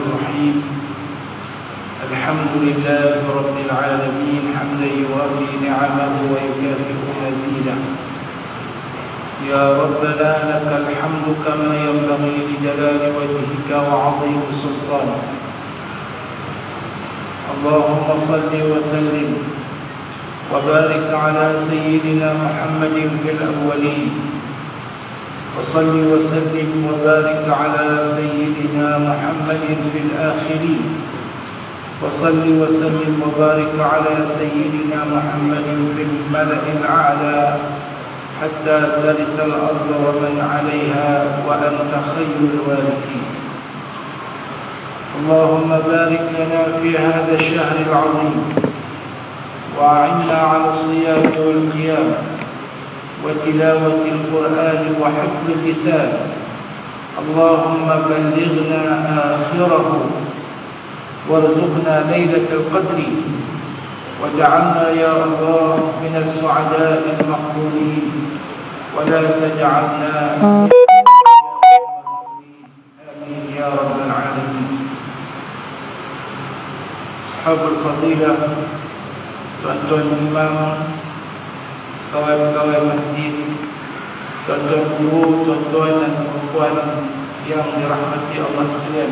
الرحيم. الحمد لله رب العالمين حمدا يوافي نعمه ويكافئ مزيده. يا ربنا لك الحمد كما ينبغي لجلال وجهك وعظيم سلطانك. اللهم صل وسلم وبارك على سيدنا محمد في الأولين، وصل وسلم وبارك على سيدنا محمد في الآخرين، وصل وسلم وبارك على سيدنا محمد في الملأ الأعلى حتى ترث الأرض ومن عليها وأنت خير الوارثين. اللهم بارك لنا في هذا الشهر العظيم، وأعنا على الصيام والقيام وتلاوة القرآن وحفظ اللسان. اللهم بلغنا آخره، وارزقنا ليلة القدر، واجعلنا يا الله من السعداء المقبولين، ولا تجعلنا آمين يا رب العالمين. أصحاب الفضيلة، tuan-tuan imam, kawan-kawan masjid, tuan-tuan guru, tuan-tuan dan perempuan yang dirahmati Allah sekalian,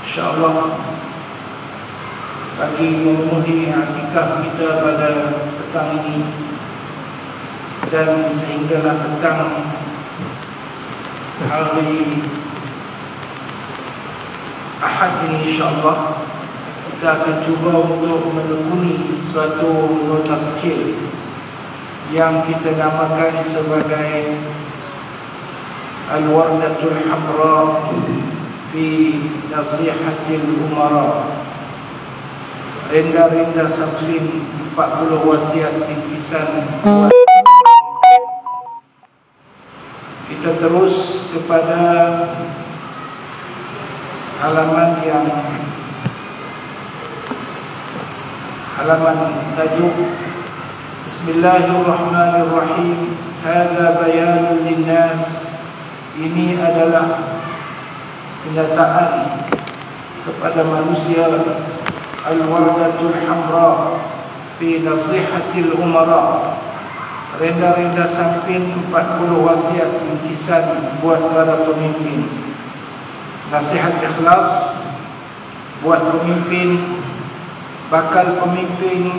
InsyaAllah bagi memenuhi i'tikaf kita pada petang ini dan sehinggalah petang hari Ahad ini, insyaAllah kita akan cuba untuk menekuni suatu nota kecil yang kita namakan sebagai Al-Wardatul Hamra fi Nasihatil Umara, renda-renda sampling 40 wasiat bingkisan. Kita terus kepada halaman tajuk Bismillahirrahmanirrahim. Hadza bayanun linnas. Ini adalah kenyataan kepada manusia. Al-Wardatul Hamra fi Nasihatil Umara, renda-renda samping 40 wasiat bingkisan buat para pemimpin. Nasihat ikhlas buat pemimpin, bakal pemimpin,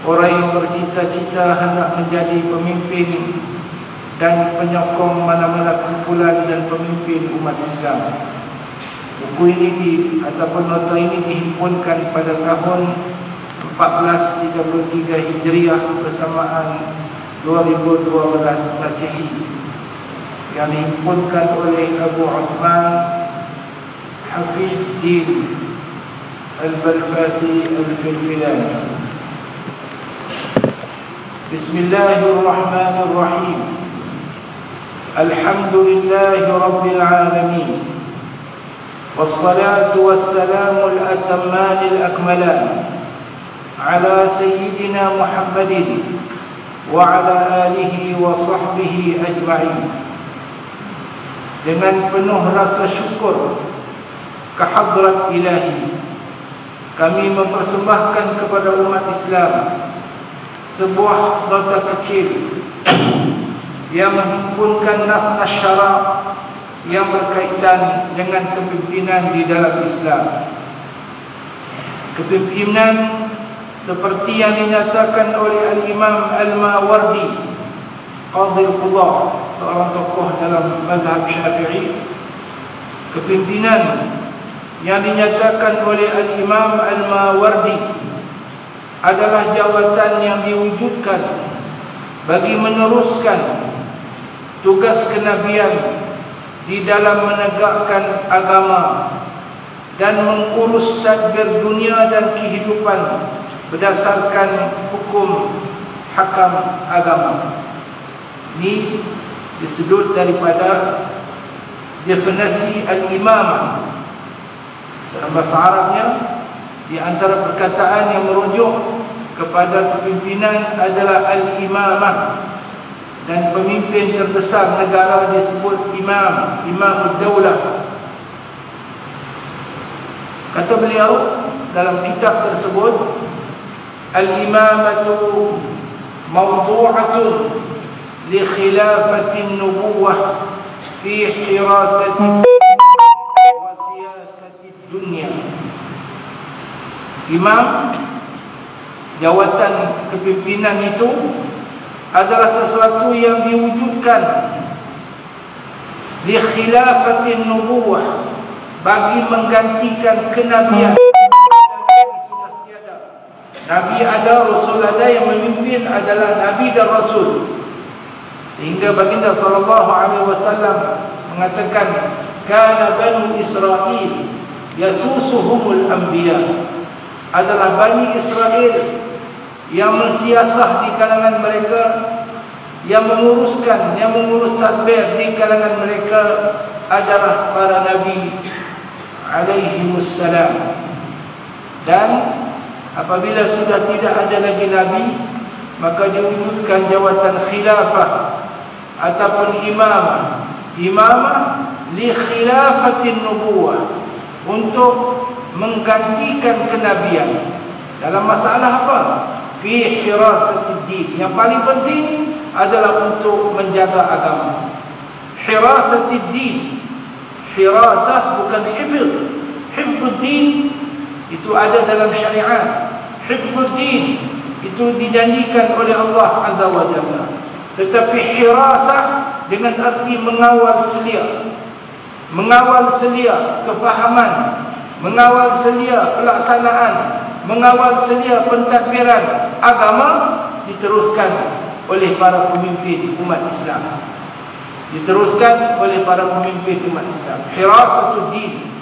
orang yang bercita-cita hendak menjadi pemimpin dan penyokong mana-mana kumpulan dan pemimpin umat Islam. Buku ini ataupun nota ini dihimpunkan pada tahun 1433 Hijriah bersamaan 2012 Masehi, yang dihimpunkan oleh Abu Osman Hafidh Al-Balfasi Al-Filfilani. Bismillahirrahmanirrahim. Alhamdulillahi Rabbil Alamin, wassalatu wassalamu al-atamman al-akmalan ala Sayyidina Muhammadin wa ala alihi wa sahbihi ajma'in. Dengan penuh rasa syukur kehadrat ilahi, kami mempersembahkan kepada umat Islam sebuah nota kecil yang menghimpunkan nas-nas syarak yang berkaitan dengan kepimpinan di dalam Islam. Kepimpinan seperti yang dinyatakan oleh Al-Imam Al-Mawardi, Qadhi Al-Qudah, seorang tokoh dalam mazhab Syafi'i. Kepimpinan yang dinyatakan oleh Al-Imam Al-Mawardi adalah jawatan yang diwujudkan bagi meneruskan tugas kenabian di dalam menegakkan agama dan mengurus tadbir dunia dan kehidupan berdasarkan hukum hakam agama. Ini disebut daripada definisi al-imamah. Dalam bahasa Arabnya, di antara perkataan yang merujuk kepada kepimpinan adalah al-imamah, dan pemimpin terbesar negara disebut imam, imamud daulah. Kata beliau dalam kitab tersebut, al-imamatu mawdu'atun li khilafatin nubuwah fi hirasati wa siyasati dunia. Imam, jawatan kepimpinan itu adalah sesuatu yang diwujudkan li khilafatin nubuwah, bagi menggantikan kenabian. Sudah tiada nabi, ada rasul, ada yang memimpin adalah nabi dan rasul. Sehingga baginda sallallahu alaihi wasallam mengatakan, kana bani Israil yasusuhumul anbiya, adalah Bani Israel yang mensiasah di kalangan mereka, yang mengurus tadbir di kalangan mereka adalah para nabi alaihimussalam. Dan apabila sudah tidak ada lagi nabi, maka diwujudkan jawatan khilafah ataupun imamah li khilafatin nubuwah, untuk menggantikan kenabian dalam masalah apa? Fi hirasatid din. Yang paling penting adalah untuk menjaga agama. Hirasatid din, hirasah bukan hifz. Hifzuddin itu ada dalam syariat. Hifzuddin itu dijanjikan oleh Allah Azza wa Jalla. Tetapi hirasah dengan arti mengawal selia, mengawal selia kefahaman, mengawal selia pelaksanaan, mengawal selia pentadbiran agama diteruskan oleh para pemimpin umat Islam. Diteruskan oleh para pemimpin umat Islam. Hirasatuddin,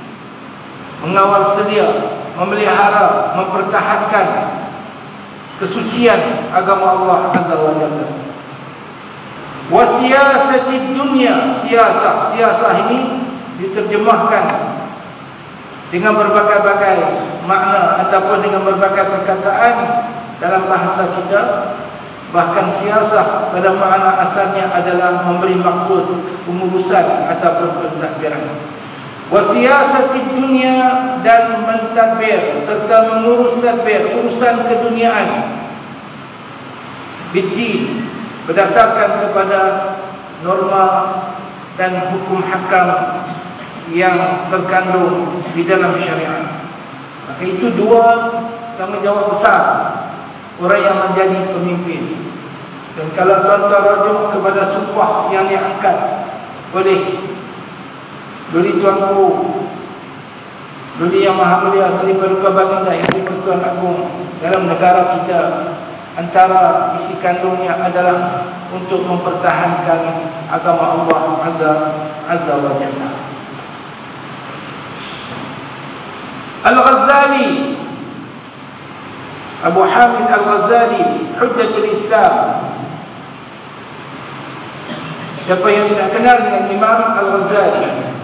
mengawal selia, memelihara, mempertahankan kesucian agama Allah Azza wa Jalla. Wa siyasatid dunya, siasah ini diterjemahkan dengan berbagai-bagai makna ataupun dengan berbagai perkataan dalam bahasa kita. Bahkan siasah pada makna asalnya adalah memberi maksud pengurusan ataupun pentadbiran. Wasiyasatid dunia, dan mentadbir serta mengurus tadbir, urusan keduniaan, biddin, berdasarkan kepada norma dan hukum hakam yang terkandung di dalam syariat. Maka itu dua tanggungjawab besar orang yang menjadi pemimpin. Dan kalau tuan-tuan rujuk kepada sumpah yang diangkat oleh Duli Tuanku, Duli Yang Maha Mulia Seri Paduka Baginda Yang di-Pertuan Agung dalam negara kita, antara isi kandungnya adalah untuk mempertahankan agama Allah Azza wa Jalla. Al-Ghazali, Abu Hamid Al-Ghazali, Hujjatul Islam. Siapa yang tidak kenal dengan Imam Al-Ghazali?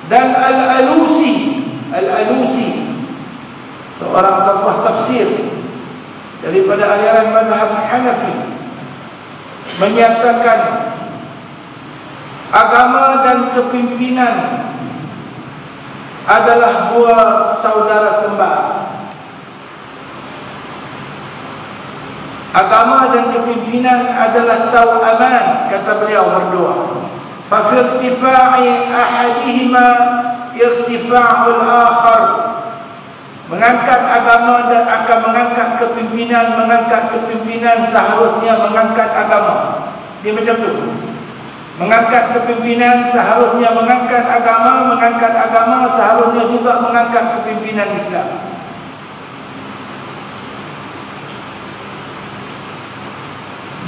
Dan Al-Alusi, seorang tokoh tafsir daripada aliran mazhab Hanafi, menyatakan agama dan kepimpinan adalah dua saudara kembar. Agama dan kepimpinan adalah tawaman, kata beliau berdua. Fa fi irtifa'i ahadihima irtifa'ul akhar. Mengangkat agama dan akan mengangkat kepimpinan seharusnya mengangkat agama. Dia macam tu. Mengangkat kepimpinan seharusnya mengangkat agama seharusnya juga mengangkat kepimpinan Islam.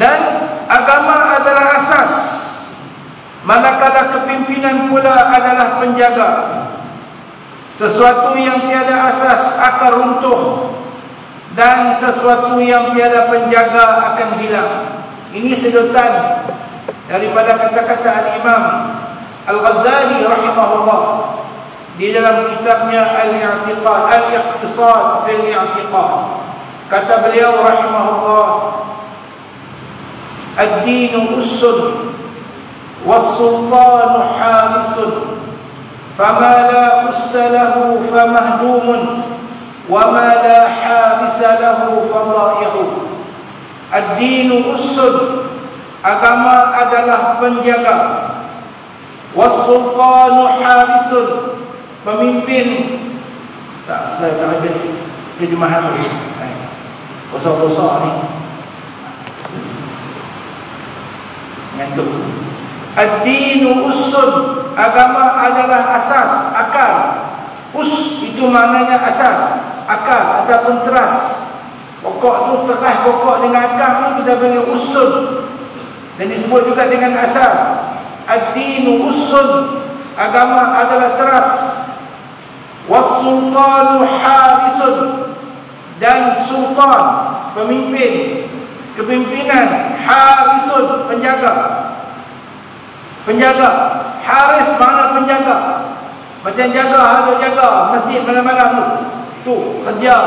Dan agama adalah asas, manakala kepimpinan pula adalah penjaga. Sesuatu yang tiada asas akan runtuh, dan sesuatu yang tiada penjaga akan hilang. Ini sedotan daripada kata-kata Al-Imam Al-Ghazali rahimahullah di dalam kitabnya Al-I'tiqad, Al-Iqtisad fil I'tiqad. Kata beliau rahimahullah, ad-dinu ussun was-sultanu harisun فما لا أس له فمهدوم وما لا حابس له فضائع. الدين أس, agama adalah penjaga. Wassultanu habisun, pemimpin. Tak, saya tak ada terjemahan ni. Besar-besar ni. Ngantuk. Ad-dinu ussun, agama adalah asas, akal. Us itu maknanya asas, akal ataupun teras. Pokok tu teras, pokok dengan akar ni kita panggil ussun. Dan disebut juga dengan asas. Ad-dinu ussun, agama adalah teras. Was-sultanu harisun, dan sultan, pemimpin, kepimpinan, harisun, penjaga. Penjaga, haris makna penjaga. Macam jaga, ada jaga masjid malam-malam tu kerja.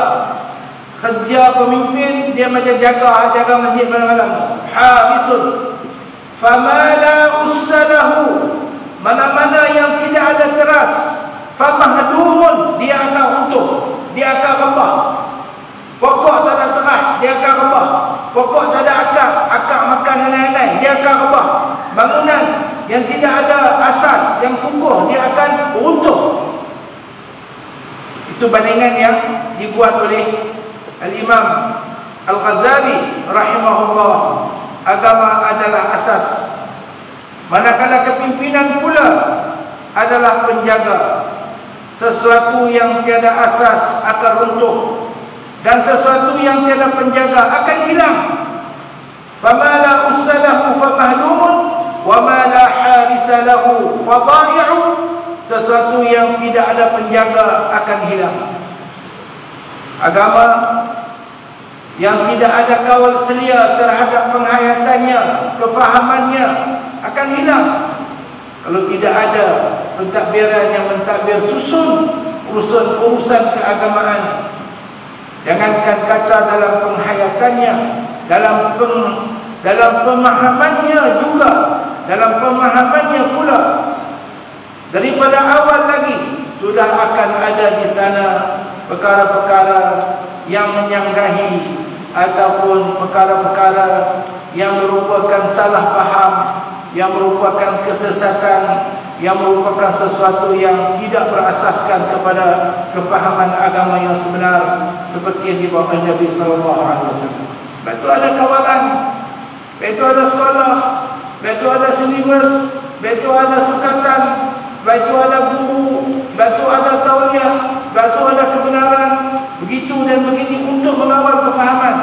Kerja pemimpin, dia macam jaga masjid malam-malam. Harisun. Fama la ussalahu, mana-mana yang tidak ada teras, famahdumun, dia akan runtuh, dia akan rebah. Pokok tak ada teras, dia akan rebah. Pokok tak ada akar makan anai-anai, dia akan rebah. Bangunan yang tidak ada asas, yang kukuh, dia akan runtuh. Itu bandingan yang dibuat oleh Al-Imam Al-Ghazali rahimahullah. Agama adalah asas, manakala kepimpinan pula adalah penjaga. Sesuatu yang tiada asas akan runtuh, dan sesuatu yang tiada penjaga akan hilang. Fama la ussalahu famahdumun wa ma la harisa lahu fadai'u. Sesuatu yang tidak ada penjaga akan hilang. Agama yang tidak ada kawal selia terhadap penghayatannya, kefahamannya akan hilang. Kalau tidak ada pentadbiran yang mentadbir susun urusan keagamaan, jangankan kata dalam penghayatannya, dalam pemahamannya juga, dalam pemahamannya pula, daripada awal lagi sudah akan ada di sana perkara-perkara yang menyanggahi ataupun perkara-perkara yang merupakan salah faham, yang merupakan kesesatan, yang merupakan sesuatu yang tidak berasaskan kepada kefahaman agama yang sebenar seperti yang dibawa oleh Nabi sallallahu alaihi wasallam. Betul ada kawalan, betul ada sekolah, betul ada silibus, betul ada sukatan, betul ada guru, betul ada tauliah, betul ada kebenaran, begitu dan begini untuk mengawal kefahaman,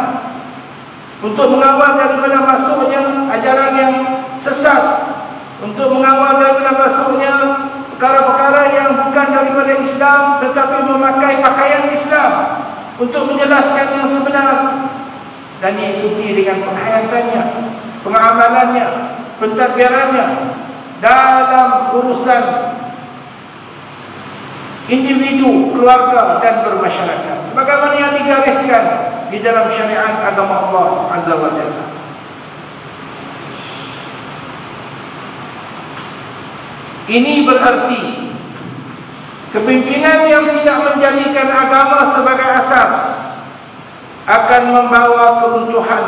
untuk mengawal daripada masuknya ajaran yang sesat, untuk mengawal daripada masuknya perkara-perkara yang bukan daripada Islam tetapi memakai pakaian Islam untuk menjelaskan yang sebenar, dan diikuti dengan penghayatannya, pengamalannya, pentadbirannya dalam urusan individu, keluarga dan bermasyarakat, sebagaimana yang digariskan di dalam syariat agama Allah Azza wa Jalla. Ini berarti kepimpinan yang tidak menjadikan agama sebagai asas akan membawa keruntuhan.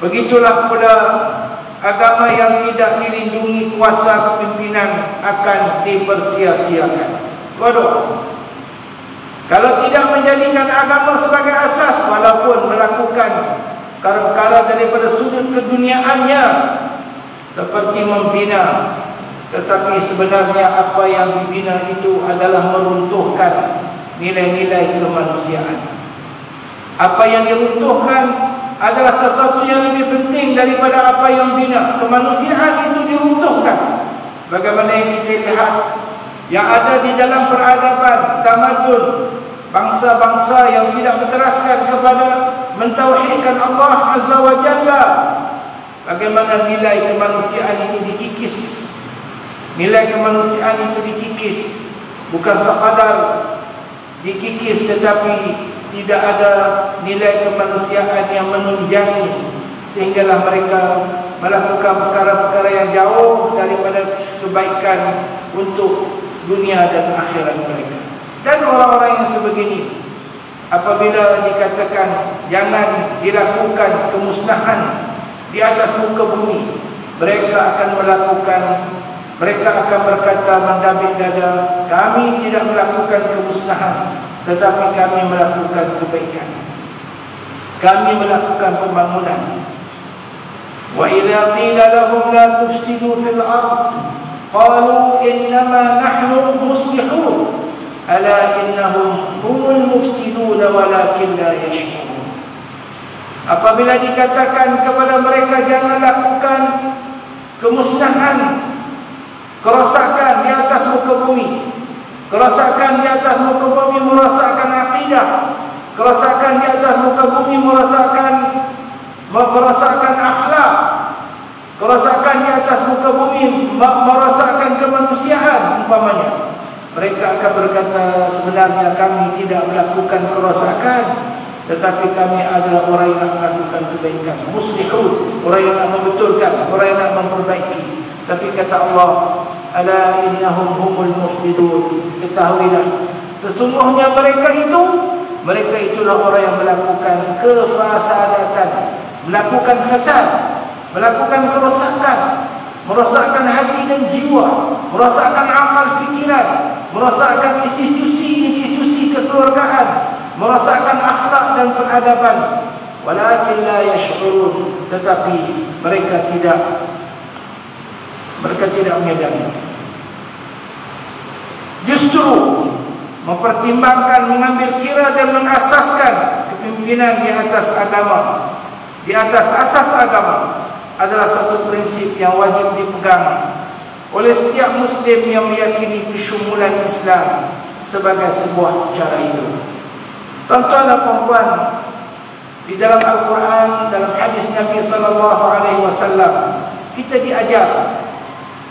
Begitulah pula agama yang tidak dilindungi kuasa kepimpinan akan dipersia-siakan. Waduh. Kalau tidak menjadikan agama sebagai asas, walaupun melakukan perkara daripada sudut keduniaannya seperti membina, tetapi sebenarnya apa yang dibina itu adalah meruntuhkan nilai-nilai kemanusiaan. Apa yang diruntuhkan adalah sesuatu yang lebih penting daripada apa yang bina. Kemanusiaan itu diruntuhkan. Bagaimana yang kita lihat yang ada di dalam peradaban tamadun bangsa-bangsa yang tidak berteraskan kepada mentauhidkan Allah Azza wa Jalla, bagaimana nilai kemanusiaan itu dikikis. Nilai kemanusiaan itu dikikis, bukan sekadar dikikis tetapi tidak ada nilai kemanusiaan yang menunjangi, sehinggalah mereka melakukan perkara-perkara yang jauh daripada kebaikan untuk dunia dan akhirat mereka. Dan orang-orang yang sebegini, apabila dikatakan jangan dilakukan kemusnahan di atas muka bumi, mereka akan berkata mendabik dada, kami tidak melakukan kemusnahan, tetapi kami melakukan kebaikan, kami melakukan pembangunan. Wa idza qila lahum la tufsidu fil ard qalu innama nahnu muslihun ala innahum humul mufsidun walakin la yash'urun. Apabila dikatakan kepada mereka jangan lakukan kemusnahan, kerosakan di atas muka bumi, kerosakan di atas muka bumi merosakkan akidah, kerosakan di atas muka bumi merosakkan akhlak, kerosakan di atas muka bumi merosakkan kemanusiaan umpamanya. Mereka akan berkata, sebenarnya kami tidak melakukan kerosakan, tetapi kami adalah orang yang melakukan kebaikan, muslihun, orang yang nak membetulkan, orang yang nak memperbaiki. Tapi kata Allah, ala innahum humul mufsidun, ketahuilah sesungguhnya mereka itulah orang yang melakukan kefasadatan, melakukan fasad, melakukan kerosakan, merosakkan hati dan jiwa, merosakkan akal fikiran, merosakkan institusi kekeluargaan, merosakkan akhlak dan peradaban. Walakin la yash'urun, tetapi mereka tidak menyadari. Justru mempertimbangkan, mengambil kira dan mengasaskan kepimpinan di atas agama, di atas asas agama adalah satu prinsip yang wajib dipegang oleh setiap muslim yang meyakini kesyumulan Islam sebagai sebuah cara hidup. Tuan-tuan dan puan-puan, di dalam Al-Quran, dalam hadis Nabi SAW, kita diajar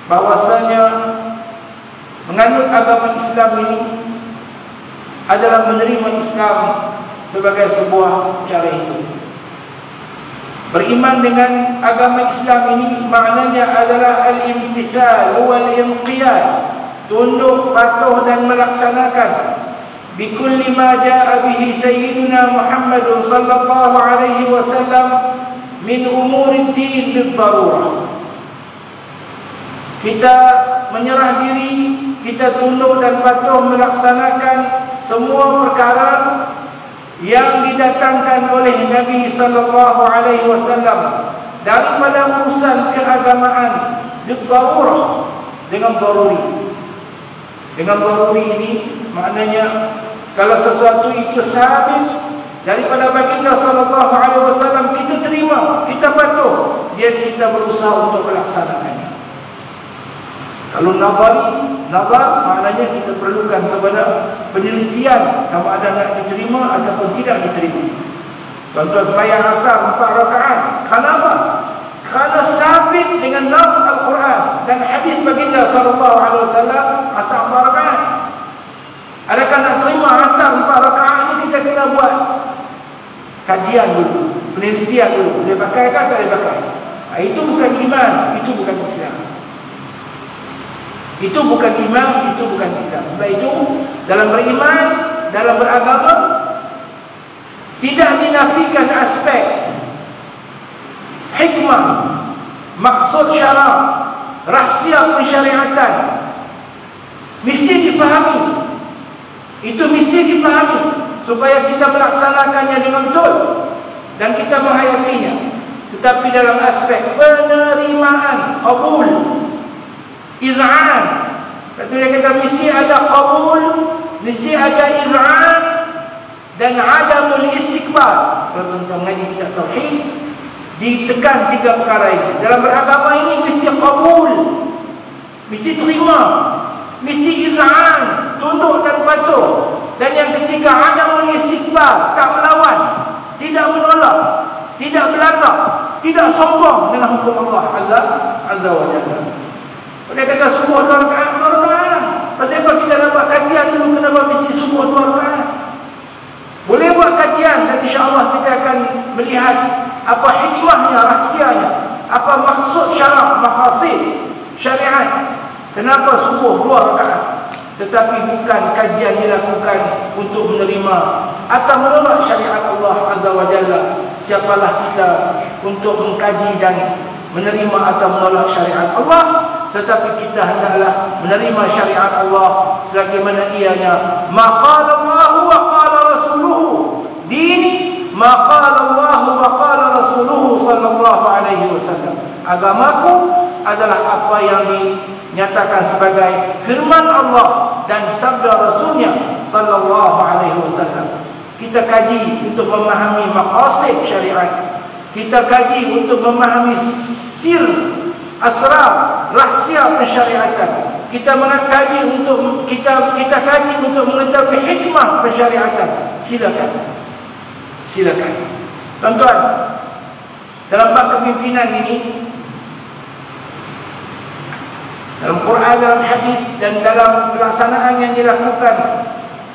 bahwasanya menganut agama Islam ini adalah menerima Islam sebagai sebuah cara hidup. Beriman dengan agama Islam ini maknanya adalah al-imtithal wal inqiyad, tunduk, patuh dan melaksanakan bikulli ma jaa bihi sayyiduna Muhammad sallallahu alaihi wasallam min umurid din bid-darurah. Kita menyerah diri, kita tunduk dan patuh melaksanakan semua perkara yang didatangkan oleh Nabi sallallahu alaihi wasallam daripada urusan keagamaan bid-darurah, dengan daruri. Dengan daruri ini maknanya kalau sesuatu itu sabit daripada baginda sallallahu alaihi wasallam, kita terima, kita patuh, dan kita berusaha untuk melaksanakannya. Kalau nazar maknanya kita perlukan kepada penelitian sama ada nak diterima ataupun tidak diterima. Tuan-tuan sembahyang asar 4 rakaat, kenapa? Kerana sabit dengan nas Al-Quran dan hadis baginda sallallahu alaihi wasallam, asar 4 rakaat. Adakah nak terima asar 4 rakaat ni kita kena buat kajian dulu, penelitian dulu, boleh pakai ke tak boleh pakai. Itu bukan iman, itu bukan Islam. Itu bukan iman, itu bukan Islam. Sebab itu dalam beriman, dalam beragama, tidak dinafikan aspek hikmah, maksud syarak, rahsia pensyariatan. Mesti dipahami. Itu mesti dipahami supaya kita melaksanakannya dengan betul dan kita menghayatinya. Tetapi dalam aspek penerimaan, qabul, iz'an, itu dia kata mesti ada qabul, mesti ada iz'an dan adamul istiqbal. Kalau tuan-tuan mengaji kitab tauhid, ditekan 3 perkara ini. Dalam beragama ini mesti qabul, mesti terima, mesti iz'an, tunduk dan patuh. Dan yang ketiga, adamul istiqbal, tak melawan, tidak menolak, tidak belagak, tidak sombong dengan hukum Allah Azza wa Jalla. Dia kata subuh 2 rakaat, 2 rakaat. Pasal apa kita nak buat kajian dulu, kenapa mesti subuh 2 rakaat? Boleh buat kajian dan insya-Allah kita akan melihat apa hikmahnya, rahsianya, apa maksud syarak, maqasid syariat. Kenapa subuh 2 rakaat? tetapi bukan kajian dilakukan untuk menerima atau menolak syariat Allah Azza wa Jalla. Siapalah kita untuk mengkaji dan menerima atau menolak syariat Allah, tetapi kita hendaklah menerima syariat Allah sebagaimana ianya maqala Allah wa qala rasuluhu. Dini maqala Allah wa qala rasuluhu sallallahu alaihi wasallam. Agamaku adalah apa yang dinyatakan sebagai firman Allah dan sabda Rasulnya sallallahu alaihi wasallam. Kita kaji untuk memahami maqasid syariat. Kita kaji untuk memahami sir, asrar, rahsia pensyariatan. Kita kaji untuk mengetahui hikmah pensyariatan. Silakan. Tuan-tuan, dalam bab kepimpinan ini, dalam Quran, dalam hadis dan dalam pelaksanaan yang dilakukan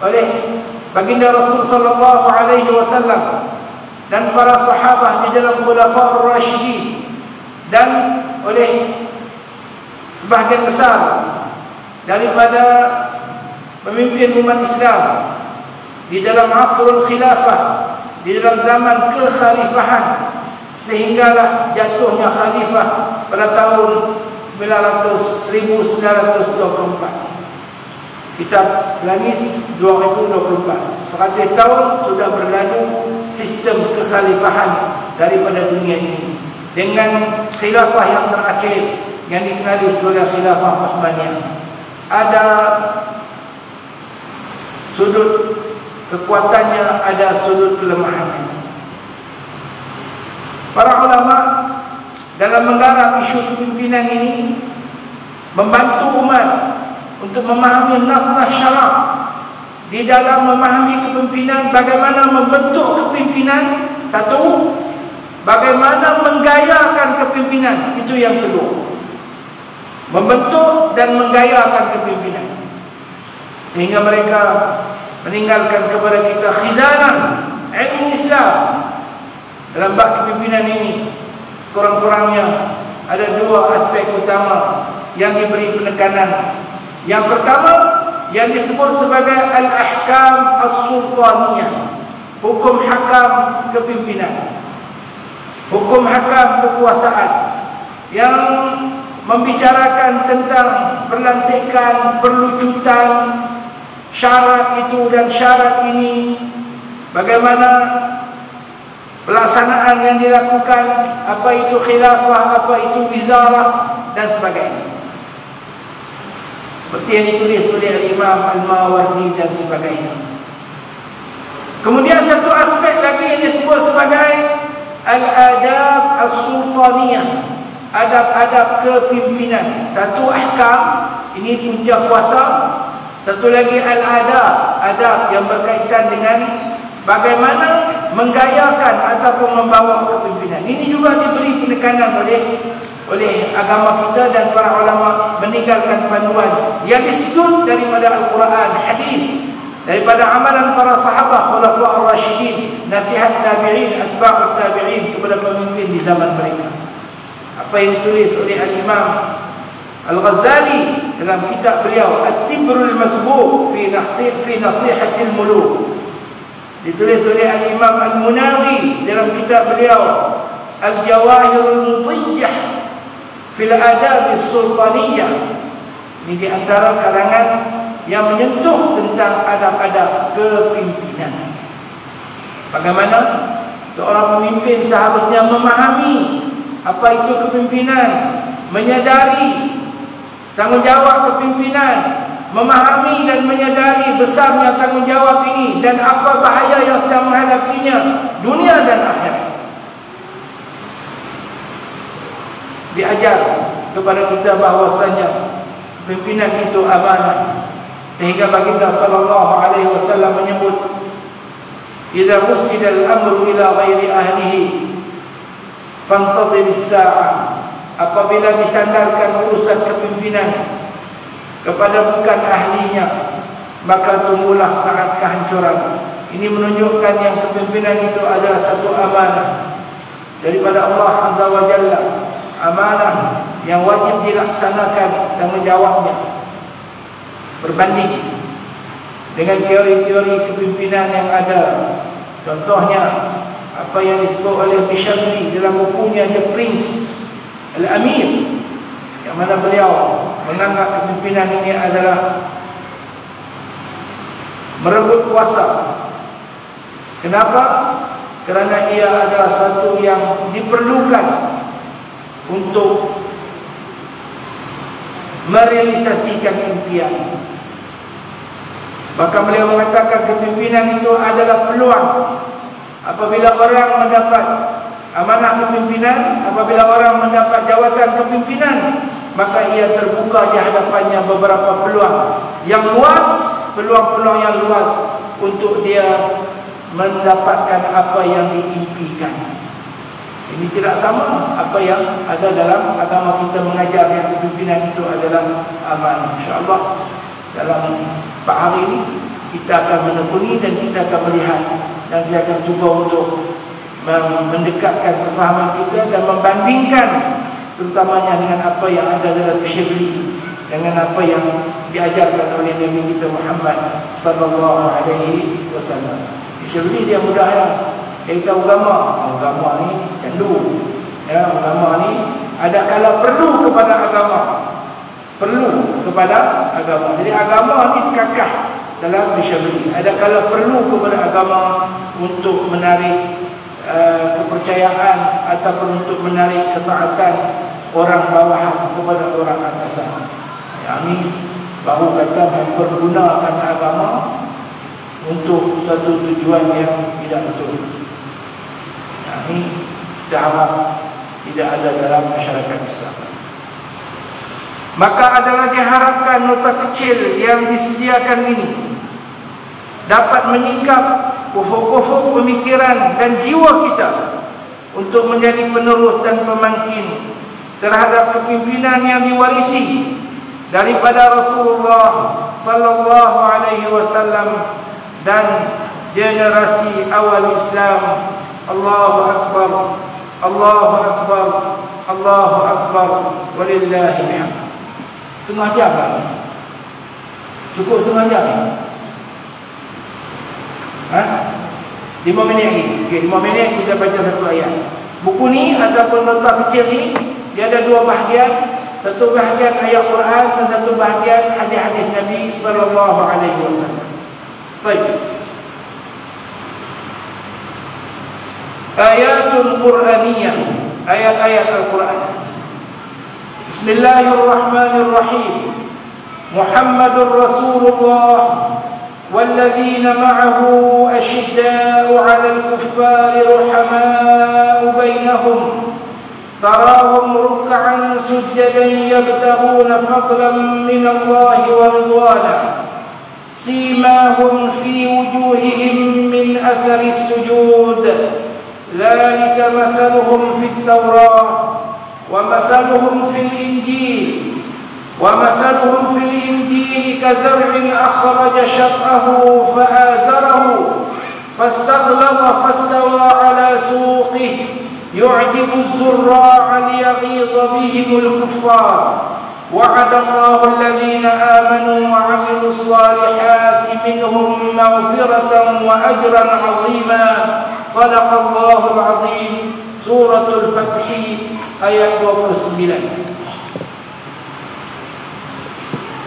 oleh baginda Rasul sallallahu alaihi wasallam dan para sahabat di dalam Khulafaur Rasyidin dan oleh sebahagian besar daripada pemimpin umat Islam di dalam asrul khilafah, di dalam zaman kekhalifahan, sehinggalah jatuhnya khalifah pada tahun 1924. Kitab Lanis 2024. 100 tahun sudah berlalu sistem kekhalifahan daripada dunia ini, dengan khilafah yang terakhir yang dikenali sebagai khilafah Utsmaniyah. Ada sudut kekuatannya, ada sudut kelemahannya. Para ulama dalam menggarap isu kepimpinan ini membantu umat untuk memahami nas-nas syarak di dalam memahami kepimpinan, bagaimana membentuk kepimpinan. Satu, bagaimana menggayakan kepimpinan. Itu yang kedua, membentuk dan menggayakan kepimpinan, sehingga mereka meninggalkan kepada kita khizanah ilmu Islam dalam bab kepimpinan ini. Kurang-kurangnya ada dua aspek utama yang diberi penekanan. Yang pertama, yang disebut sebagai al-ahkam as-sultaniyah, hukum hakam kepimpinan, hukum hakam kekuasaan, yang membicarakan tentang perlantikan, perlucutan, syarat itu dan syarat ini, bagaimana pelaksanaan yang dilakukan, apa itu khilafah, apa itu wizarah dan sebagainya, seperti yang ditulis oleh Imam Al-Mawardi dan sebagainya. Kemudian satu aspek lagi yang disebut sebagai al-adab as-sultaniyah, adab-adab kepimpinan. Satu ahkam, ini punca kuasa. Satu lagi al-adab, adab yang berkaitan dengan bagaimana menggayakan ataupun membawa kepimpinan. Ini juga diberi penekanan oleh agama kita, dan para ulama meninggalkan panduan yang disebut daripada Al-Quran, hadis, daripada amalan para sahabat, Khulafaur Rasyidin, nasihat tabi'in, atba'ut tabi'in kepada pemimpin di zaman mereka. Apa yang ditulis oleh Al-Imam Al-Ghazali dalam kitab beliau At-Tibrul Masbuq fi Nasihatil Muluk, ditulis oleh Al-Imam Al-Munawi dalam kitab beliau Al-Jawahirul Mudhiyyah fil Adab as-Sultaniyah. Ini di antara karangan yang menyentuh tentang adab-adab kepimpinan. Bagaimana seorang pemimpin seharusnya memahami apa itu kepimpinan, menyadari tanggungjawab kepimpinan, memahami dan menyadari besarnya tanggungjawab ini dan apa bahaya yang sedang menghadapinya dunia dan akhirat. Diajar kepada kita bahwasanya pimpinan itu amanah, sehingga baginda sallallahu alaihi wasallam menyebut, "Idza wusida al-amru ila ghairi ahlihi fantadhir as-sa'ah." Apabila disandarkan urusan kepimpinan kepada bukan ahlinya, maka tunggulah saat kehancuran. Ini menunjukkan yang kepimpinan itu adalah satu amanah daripada Allah Azza wa Jalla, amanah yang wajib dilaksanakan tanggungjawabnya. berbanding dengan teori-teori kepimpinan yang ada. Contohnya apa yang disebut oleh Bishabli dalam bukunya The Prince Al-Amir, yang mana beliau menganggap kepimpinan ini adalah merebut kuasa. Kenapa? Kerana ia adalah sesuatu yang diperlukan untuk merealisasikan impian. Bahkan beliau mengatakan kepimpinan itu adalah peluang. Apabila orang mendapat amanah kepimpinan, apabila orang mendapat jawatan kepimpinan, maka ia terbuka di hadapannya beberapa peluang yang luas, peluang-peluang yang luas untuk dia mendapatkan apa yang diimpikan. Ini tidak sama apa yang ada dalam agama kita mengajar yang kepimpinan itu adalah aman. InsyaAllah dalam 4 hari ini kita akan menekuni dan kita akan melihat, dan saya akan cuba untuk mendekatkan kefahaman kita dan membandingkan terutamanya dengan apa yang ada dalam Syibli, dengan apa yang diajarkan oleh Nabi kita Muhammad sallallahu alaihi wasallam. Syibli dia mudah ya. Dia tahu agama ni candu. Ya, agama ni ada kala perlu kepada agama. Jadi agama ni kekal dalam Syibli. Ada kala perlu kepada agama untuk menarik kepercayaan ataupun untuk menarik ketaatan orang bawahan kepada orang atasan. Yang ini baru kata mempergunakan agama untuk satu tujuan yang tidak betul. Yang ini kita harap tidak ada dalam masyarakat Islam. Maka adalah diharapkan nota kecil yang disediakan ini dapat menyingkap ufuk-ufuk pemikiran dan jiwa kita untuk menjadi penerus dan pemangkin terhadap kepimpinan yang diwarisi daripada Rasulullah sallallahu alaihi wasallam dan generasi awal Islam. Allahu akbar, Allahu akbar, Allahu akbar, walillahil hamd. Setengah jam lah. Cukup setengah jam. 5 minit lagi. Okey, 5 minit kita baca satu ayat. Buku ni ataupun nota kecil ni dia ada 2 bahagian. Satu bahagian ayat Quran dan satu bahagian hadis-hadis Nabi sallallahu alaihi wasallam. Baik. Ayatul Quraniyah, ayat-ayat Al-Quran. Bismillahirrahmanirrahim. Muhammadur Rasulullah والذين معه أشداء على الكفار رحماء بينهم تراهم ركعا سجدا يبتغون فضلا من الله ورضوانا سيماهم في وجوههم من أثر السجود ذلك مثلهم في التوراة ومثلهم في الإنجيل كزرع أخرج شطأه فآزره فاستغلظ فاستوى على سوقه يعجب الزراع ليغيظ بهم الكفار وعد الله الذين آمنوا وعملوا الصالحات منهم مغفرة وأجرا عظيما صدق الله العظيم. سورة الفتح ayat 29.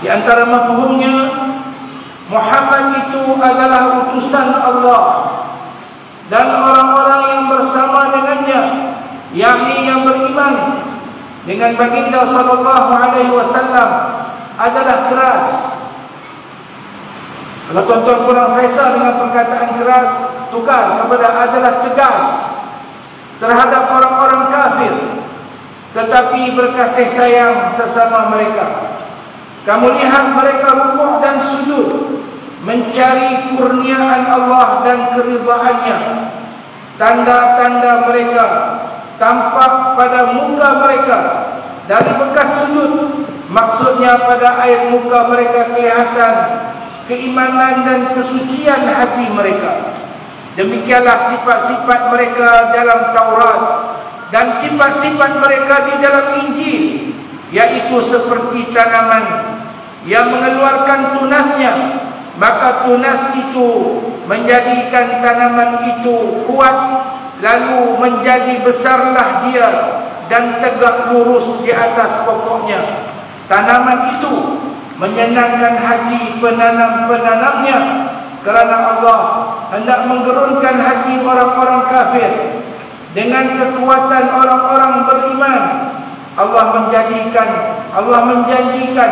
Di antara mafhumnya, Muhammad itu adalah utusan Allah dan orang-orang yang bersama dengannya, yakni yang beriman dengan baginda sallallahu alaihi wasallam adalah keras. Kalau tuan-tuan kurang selesa dengan perkataan keras, tukar kepada adalah tegas terhadap orang-orang kafir, tetapi berkasih sayang sesama mereka. Kamu lihat mereka rukuk dan sujud mencari kurniaan Allah dan keridhaannya. Tanda-tanda mereka tampak pada muka mereka dari bekas sujud. Maksudnya pada air muka mereka kelihatan keimanan dan kesucian hati mereka. Demikianlah sifat-sifat mereka dalam Taurat dan sifat-sifat mereka di dalam Injil, yaitu seperti tanaman yang mengeluarkan tunasnya, maka tunas itu menjadikan tanaman itu kuat, lalu menjadi besarlah dia dan tegak lurus di atas pokoknya. Tanaman itu menyenangkan hati penanam-penanamnya, kerana Allah hendak menggerunkan hati orang-orang kafir dengan kekuatan orang-orang beriman. Allah menjanjikan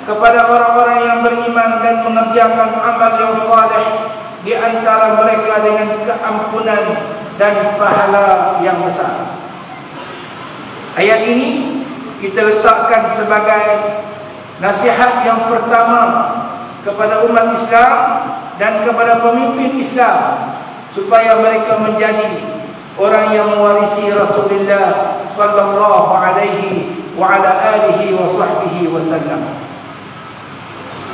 kepada orang-orang yang beriman dan mengerjakan amal yang saleh di antara mereka dengan keampunan dan pahala yang besar. Ayat ini kita letakkan sebagai nasihat yang pertama kepada umat Islam dan kepada pemimpin Islam, supaya mereka menjadi orang yang mewarisi Rasulullah sallallahu alaihi wa ala alihi wa sahbihi wasallam.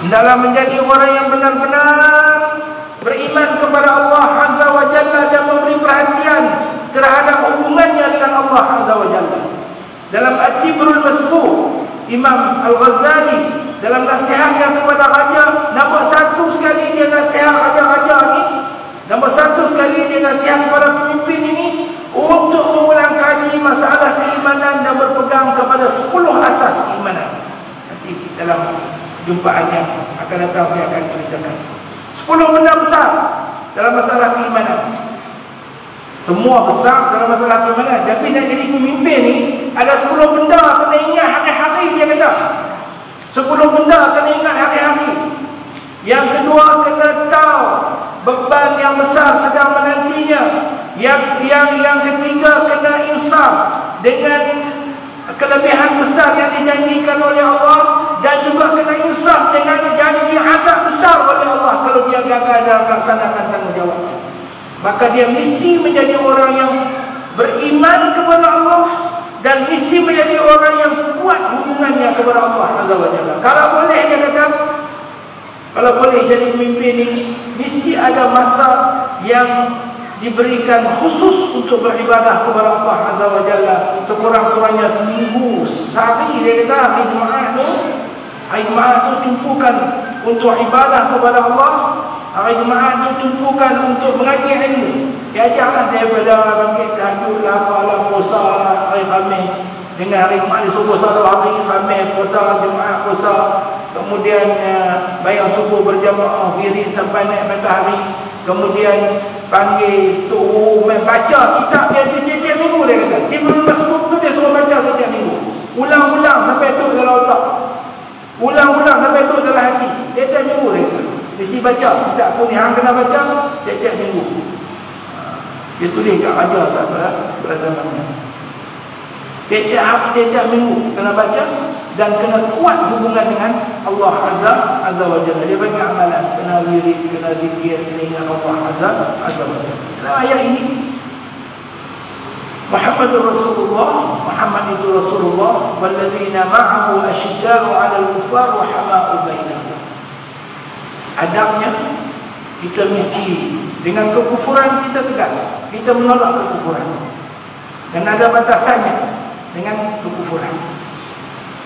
Hendaklah menjadi orang yang benar-benar beriman kepada Allah Azza wa Jalla dan memberi perhatian terhadap hubungannya dengan Allah Azza wa Jalla. Dalam At-Tibrul Masbur, Imam Al-Ghazali dalam nasihatnya kepada raja, nombor satu sekali dia nasihat raja-raja ini, nombor satu sekali dia nasihat kepada pemimpin ini untuk mengulang kaji masalah keimanan dan berpegang kepada 10 asas keimanan. Nanti dalam jumpaan yang akan datang saya akan ceritakan 10 benda besar dalam masalah keimanan. Semua besar dalam masalah keimanan, tapi nak jadi pemimpin ni ada 10 benda kena ingat hari-hari. Dia kata 10 benda kena ingat hari-hari. Yang kedua, kena tahu beban yang besar sedang menantinya. Yang ketiga, kena insaf dengan kelebihan besar yang dijanjikan oleh Allah, dan juga kena insaf dengan janji azab besar oleh Allah kalau dia gagal dalam melaksanakan tanggungjawabnya. Maka dia mesti menjadi orang yang beriman kepada Allah dan mesti menjadi orang yang kuat hubungannya kepada Allah Azza wa Jalla. Kalau boleh, dia kata, kalau boleh jadi pemimpin ini, mesti ada masa yang diberikan khusus untuk beribadah kepada Allah Azza wa Jalla, sekurang-kurangnya seminggu, sehari. Dia kata hari Jumaat tu tumpukan untuk ibadah kepada Allah. Hari Jumaat tu tumpukan untuk mengaji ilmu. Dia ajarlah daripada bangkit tahajud lah, apalah, puasa lah, hari Khamis dengan hari Jumaat subuh, satu hari Khamis puasa, Jumaat puasa, kemudian bayang subuh berjamaah, wirid sampai naik matahari, kemudian panggil tu baca kitab dia tiap-tiap minggu. Dia kata Tibrul Masbur tu dia suruh baca setiap minggu, ulang-ulang sampai tu dalam otak, ulang-ulang sampai tu dalam hati. Tiap-tiap minggu dia kata mesti baca kitab pun, hang kena baca tiap-tiap minggu. Dia tulis kat raja tak pada zamannya. Tiap-tiap minggu kena baca dan kena kuat hubungan dengan Allah Azza wa Jalla. Dia bagi amalan, kena wirid, kena zikir, kena ingat Allah Azza wa Jalla. Dalam ayat ini Muhammadur Rasulullah, Muhammad itu Rasulullah, walladzina ma'ahu asyidda'u 'alal kuffar wa hama'u bainahum. Adabnya kita mesti dengan kekufuran kita tegas, kita menolak kekufuran, dan ada batasannya dengan kekufuran.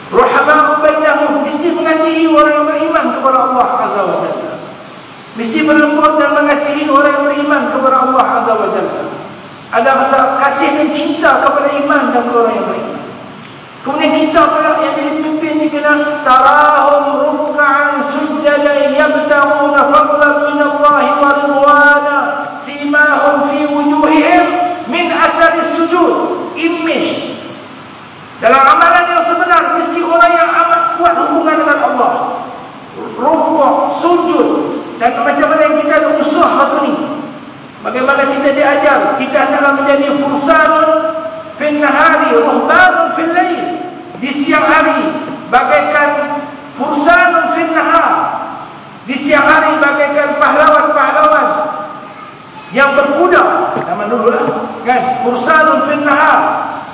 Ruhama'u bainahum, mesti mengasihi orang yang beriman kepada Allah Azza wa Jalla, mesti berlembut dan mengasihi orang yang beriman kepada Allah Azza wa Jalla. Ada rasa kasih dan cinta kepada iman dan orang yang beriman. Kemudian kita pula yang jadi pemimpin ni kena tarahum ruk'an sujjadan yabtaghuna fadlan min Allah wa ridwana simahum fi wujuhihim min athari sujud. Image dalam amalan yang sebenar mesti orang yang amat kuat hubungan dengan Allah, rukuk, sujud, dan macam mana yang kita ada usaha hari ni. Bagaimana kita diajar, kita adalah menjadi fursanun fil nahari, ruhbanun fil lail. Di siang hari bagaikan fursanun fil nahar, di siang hari bagaikan pahlawan-pahlawan yang berkuda. Zaman dulu lah kan, fursanun fil nahar,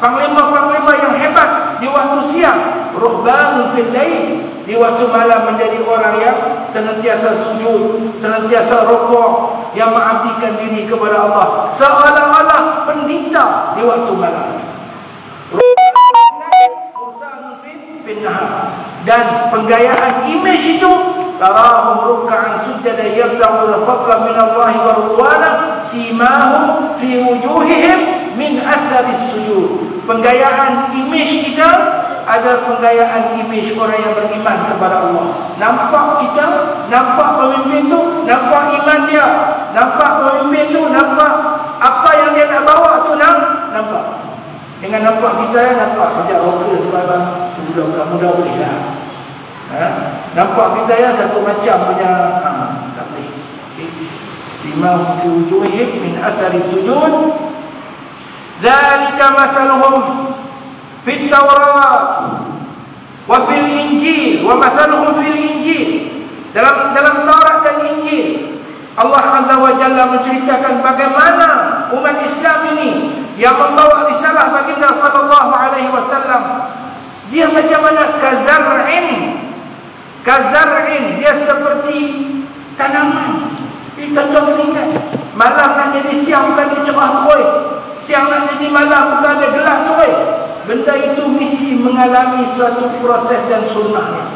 panglima-panglima yang hebat di waktu siang, ruhbanun fil lail, di waktu malam menjadi orang yang senantiasa sujud, senantiasa rukuk, yang mengabdikan diri kepada Allah, seolah-olah pendeta di waktu malam. dan penggayaan image itu, tarahum ruk'an sujada yabtaguna fadlan min Allah wa ridwana simahum fi wujuhihim min athari sujud. Penggayaan image kita adalah penggayaan image orang yang beriman kepada Allah. Nampak kita, nampak pemimpin tu, nampak iman dia, nampak pemimpin tu, nampak apa yang dia nak bawa tu, nampak. Dengan nampak kita, nampak macam rocker sebarang tu, budak-budak boleh lah. Nampak kita ya satu macam punya, tak boleh. Simahum fi wujuhihim min athari sujud. Dzalika masaluhum fit Taurat wa fil Injil wa masaluhum fil Injil. Dalam Taurat dan Injil, Allah Azza wa Jalla menceritakan bagaimana umat Islam ini yang membawa risalah baginda sallallahu alaihi wasallam, dia macam mana kazar'in, dia seperti tanaman. Contoh ini kan, malam nak jadi siang bukan dia cerah terus, siang nak jadi malam bukan dia gelap terus. Benda itu mesti mengalami suatu proses dan sunnahnya.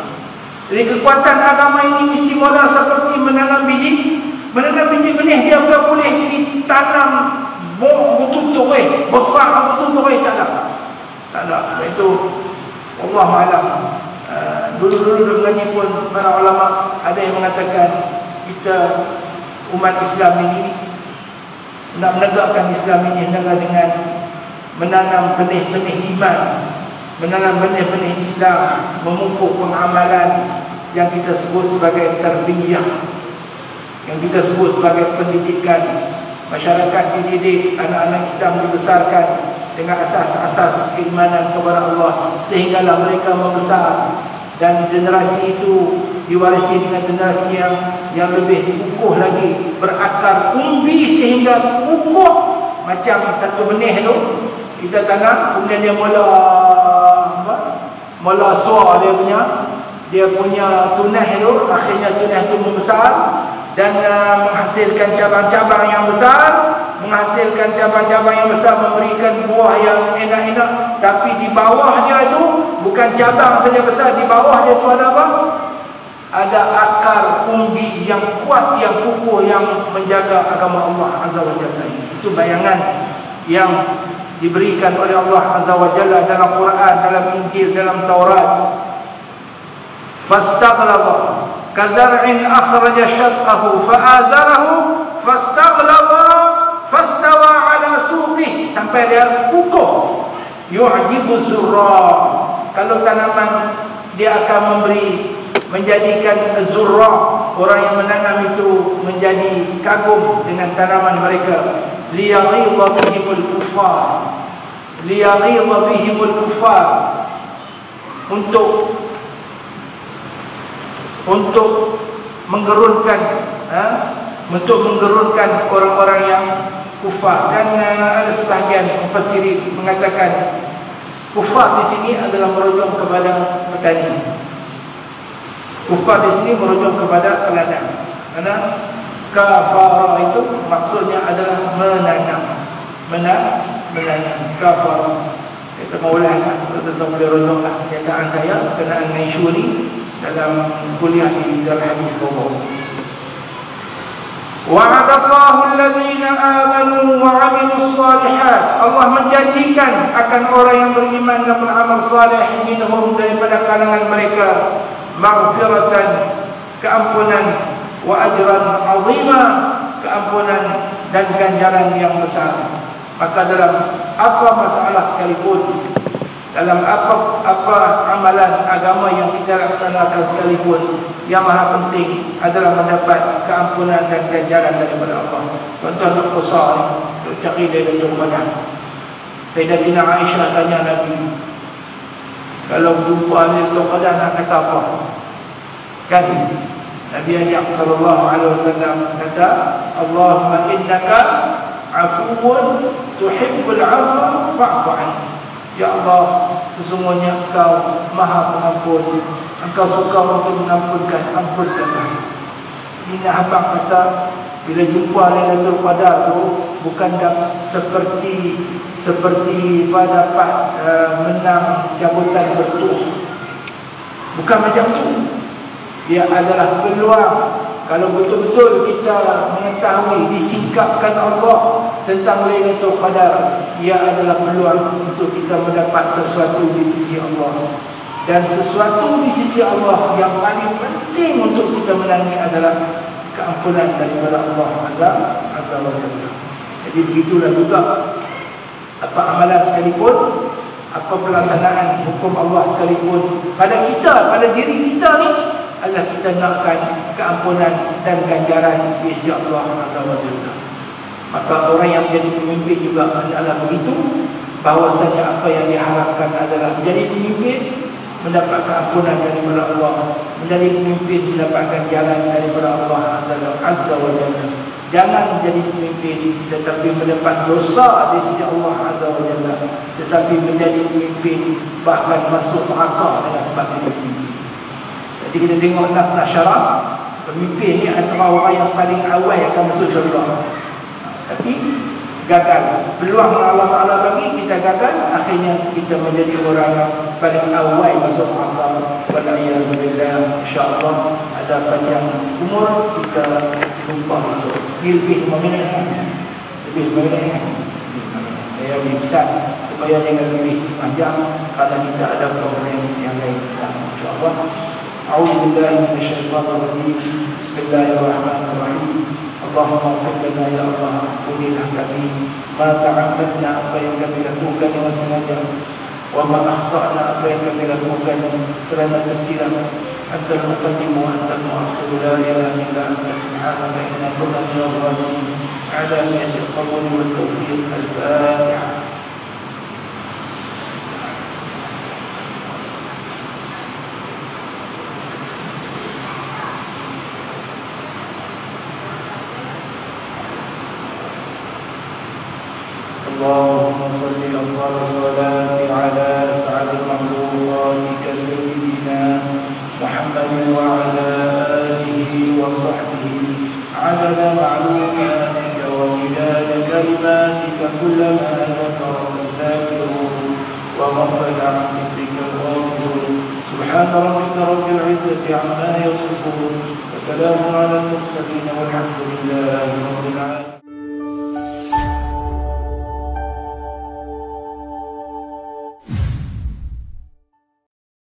Jadi kekuatan agama ini mesti mula seperti menanam biji. Menanam biji benih, dia bukan boleh ditanam betul-betul besar betul-betul, tak ada. Itu Allah malam. Dulu mengaji pun para ulama ada yang mengatakan kita umat Islam ini nak menegakkan Islam ini adalah dengan menanam benih-benih iman, menanam benih-benih Islam, memupuk pengamalan yang kita sebut sebagai tarbiyah, yang kita sebut sebagai pendidikan. Masyarakat dididik, anak-anak Islam dibesarkan dengan asas-asas keimanan kepada Allah, sehinggalah mereka membesar dan generasi itu diwarisi dengan generasi yang lebih kukuh lagi, berakar umbi sehingga kukuh macam satu benih tu kita tanam, kemudian dia mula suar dia punya tunas tu, akhirnya tunas tu membesar dan menghasilkan cabang-cabang yang besar, menghasilkan cabang-cabang yang besar, memberikan buah yang enak-enak. Tapi di bawah dia itu bukan cabang saja besar, di bawah dia itu ada apa? Ada akar umbi yang kuat, yang kukuh, yang menjaga agama Allah Azza wa Jalla. Itu bayangan yang diberikan oleh Allah Azza wa Jalla dalam Quran, dalam Injil, dalam Taurat. Fastaghlaba kazar'in akhraja syat'ahu fa'azarahu fastaghlaba fastawa ala suqih, sampai dia kukuh. Yu'jibu zurra, kalau tanaman dia akan menjadikan zurra, orang yang menanam itu menjadi kagum dengan tanaman mereka. Liyaghidha bihimul kuffar, liyaghidha bihimul kuffar, untuk menggerunkan orang-orang yang kufar. Dan ada sebahagian mufassirin mengatakan kufar di sini adalah merujuk kepada petani. Kufar di sini merujuk kepada peladang. Karena kafara itu maksudnya adalah menanam. Kafara. Kita maulah tentu boleh rujuklah kenyataan saya kenaan Naishuri dalam kuliah di Darul Hadis Bogor. Wa'adallahu alladhina amanu wa 'amilus salihat. Allah menjanjikan akan orang yang beriman dan beramal saleh minhum, daripada kalangan mereka, maghfiratan, keampunan, wa ajran 'azima, keampunan dan ganjaran yang besar. Maka dalam apa masalah sekalipun, dalam apa amalan agama yang kita laksanakan sekalipun, yang maha penting adalah mendapat keampunan dan ganjaran daripada Allah. Contoh Dr. Qusar, Dr. Qidai dan Dr. Qadar. Sayyidatina Aisyah tanya Nabi, kalau jumpa Dr. Qadar nak kata apa? Kan Nabi ajak sallallahu alaihi wasallam kata, Allahumma innaka afuwun tuhibbul 'afwa fa'fu 'anni. Ya Allah, sesungguhnya Engkau Maha Pengampun, Engkau suka untuk mengampunkan, ampunkanlah. Ini abang kata, bila jumpa Lailatul Qadar tu bukan seperti pada menang cabutan bertuah. Bukan macam tu. Dia adalah peluang. Kalau betul-betul kita mengetahui disingkapkan Allah tentang Lailatul Qadar, ia adalah peluang untuk kita mendapat sesuatu di sisi Allah. Dan sesuatu di sisi Allah yang paling penting untuk kita menangi adalah keampunan daripada Allah Azza wa Jalla. Jadi begitulah juga apa amalan sekalipun, apa pelaksanaan hukum Allah sekalipun, pada kita, pada diri kita ni adalah kita nakkan keampunan dan ganjaran di sisi Allah Azza wa Jalla. Maka orang yang menjadi pemimpin juga adalah begitu, bahwasanya apa yang diharapkan adalah menjadi pemimpin mendapat keampunan daripada Allah, menjadi pemimpin mendapatkan jalan daripada Allah Azza wa Jalla. Jangan menjadi pemimpin tetapi mendapat dosa di sisi Allah Azza wa Jalla, tetapi menjadi pemimpin bahkan masuk neraka dengan sebab pemimpin. Jadi kita tengok nas-nas syarak, pemimpin ni antara orang yang paling awal yang akan masuk syurga, tapi gagal. Peluang yang Allah Ta'ala bagi kita gagal, akhirnya kita menjadi orang yang paling awal masuk neraka. Wal'iyadzubillah. InsyaAllah ada panjang umur kita lupa masuk. Lebih 5 minit, lebih 5 minit. Saya lebih besar supaya jangan lebih setengah jam, kerana kita ada program yang lain kita, insyaAllah. A'udzubillahi minasyaitonir rajim. Bismillahirrahmanirrahim. Allahumma ighfir lana ya Allah, ampunilah kami ma ta'ammadna, apa yang kami lakukan dengan sengaja, wa ma akhta'na, apa yang kami lakukan kerana tersilap. Antal muqaddim wa antal mu'akhir, la ilaha illa anta subhanaka inna kunna minadh dhalimin. Ala niyatil qabul wal tawfiq. Al-Fatihah. اللهم صل أفضل الصلاة على أسعد مخلوقاتك سيدنا محمد وعلى آله وصحبه عدد معلوماتك ومداد كلماتك، كلما ذكرك الذاكرون وغفل عن ذكرك الغافلون. سبحان ربك رب العزة عما يصفون، وسلام على المرسلين، والحمد لله رب العالمين.